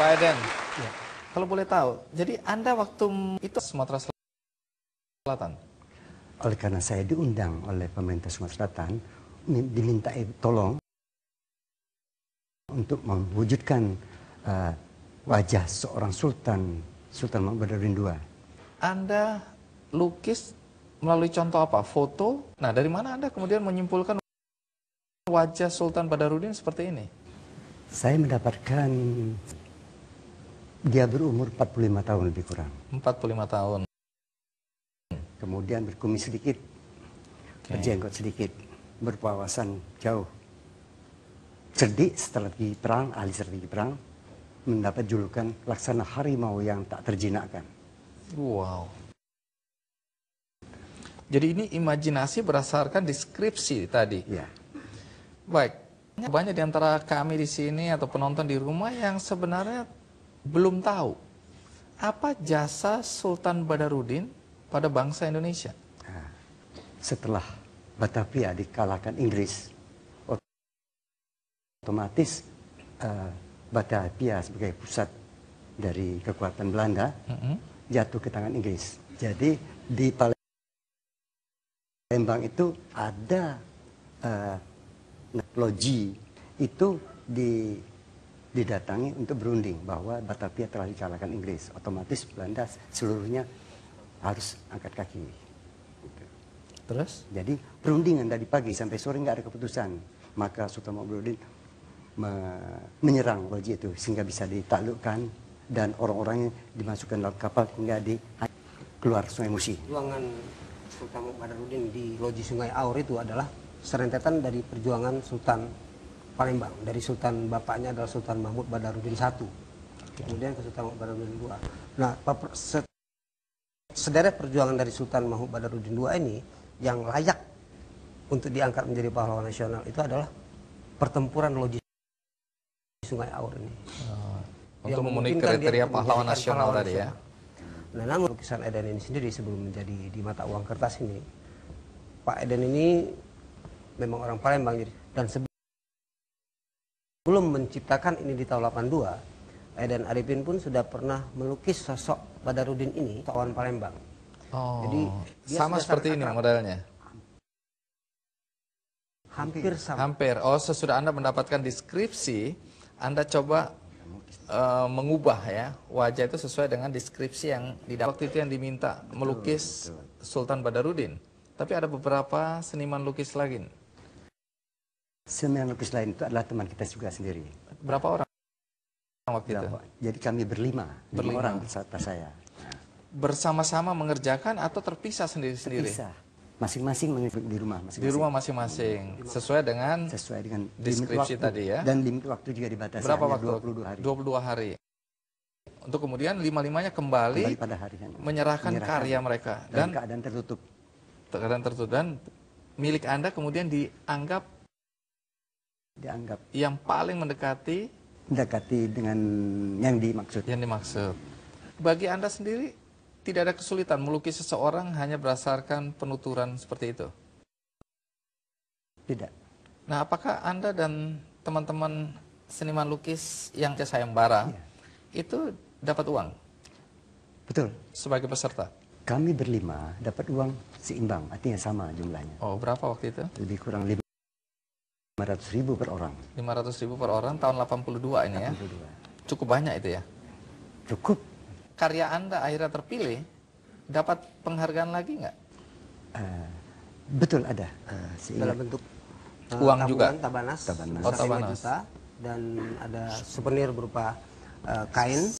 Pak Eden, Ya. kalau boleh tahu, jadi Anda waktu itu Sumatera Selatan? Oleh karena saya diundang oleh pemerintah Sumatera Selatan, diminta tolong untuk mewujudkan wajah seorang Sultan Mahmud Badarudin II. Anda lukis melalui contoh apa? Foto? Nah, dari mana Anda kemudian menyimpulkan wajah Sultan Badarudin seperti ini? Saya mendapatkan dia berumur 45 tahun lebih kurang. 45 tahun. Kemudian berkumis sedikit, berjenggot sedikit, berwawasan jauh. Cerdik, strategi perang, ahli strategi perang, mendapat julukan laksana harimau yang tak terjinakkan. Wow. Jadi ini imajinasi berdasarkan deskripsi tadi. Ya. Baik. Banyak di antara kami di sini atau penonton di rumah yang sebenarnya belum tahu apa jasa Sultan Badarudin pada bangsa Indonesia. Nah, setelah Batavia dikalahkan Inggris, otomatis Batavia sebagai pusat dari kekuatan Belanda jatuh ke tangan Inggris. Jadi di Palembang itu ada loji itu didatangi untuk berunding bahwa Batavia telah dikalahkan Inggris. Otomatis Belanda seluruhnya harus angkat kaki. Gitu. Terus? Jadi perundingan dari pagi sampai sore nggak ada keputusan. Maka Sultan Mahmud Badarudin menyerang loji itu sehingga bisa ditaklukkan dan orang-orangnya dimasukkan dalam kapal hingga keluar Sungai Musi. Perjuangan Sultan Mahmud Badarudin di loji Sungai Aur itu adalah serentetan dari perjuangan Sultan Palembang. Dari Sultan bapaknya adalah Sultan Mahmud Badarudin I. Kemudian ke Sultan Mahmud Badarudin II. Nah, sederet perjuangan dari Sultan Mahmud Badarudin II ini yang layak untuk diangkat menjadi pahlawan nasional itu adalah pertempuran loji Sungai Aur ini. Untuk memenuhi kriteria pahlawan nasional tadi ya. Nah, namun lukisan Eden ini sendiri sebelum menjadi di mata uang kertas ini, Pak Eden ini memang orang Palembang jadi, dan sebelum menciptakan ini di tahun 82, Eden Arifin pun sudah pernah melukis sosok Badarudin ini, kawan Palembang. Oh, jadi sama seperti ini modelnya. Hampir sama. Hampir. Oh, sesudah Anda mendapatkan deskripsi, Anda coba mengubah ya wajah itu sesuai dengan deskripsi yang waktu itu yang diminta melukis Sultan Badarudin. Tapi ada beberapa seniman lukis lagi. Seniman lukis lain itu adalah teman kita juga sendiri. Berapa orang waktu itu? Jadi kami berlima orang beserta saya. Bersama-sama mengerjakan atau terpisah sendiri-sendiri? Terpisah. Masing-masing di rumah masing-masing. Di rumah masing-masing. Sesuai dengan deskripsi tadi ya. Dan limit waktu juga dibatasi. Berapa waktu? 22 hari. 22 hari. Untuk kemudian lima-limanya kembali pada hari menyerahkan karya mereka. Dan keadaan tertutup. Keadaan tertutup. Dan milik Anda kemudian dianggap yang paling mendekati dengan yang dimaksud. Yang dimaksud. Bagi Anda sendiri tidak ada kesulitan melukis seseorang hanya berdasarkan penuturan seperti itu? Tidak. Nah, apakah Anda dan teman-teman seniman lukis yang sayembara itu dapat uang? Betul. Sebagai peserta? Kami berlima dapat uang seimbang, artinya sama jumlahnya. Oh, berapa waktu itu? Lebih kurang 500.000 per orang. 500.000 per orang tahun 82 ini 82. Ya? Cukup banyak itu ya? Cukup. Karya Anda akhirnya terpilih, dapat penghargaan lagi nggak? Betul ada. Dalam bentuk uang juga? Tabanas. Oh, Tabanas. Juta, dan ada souvenir berupa kain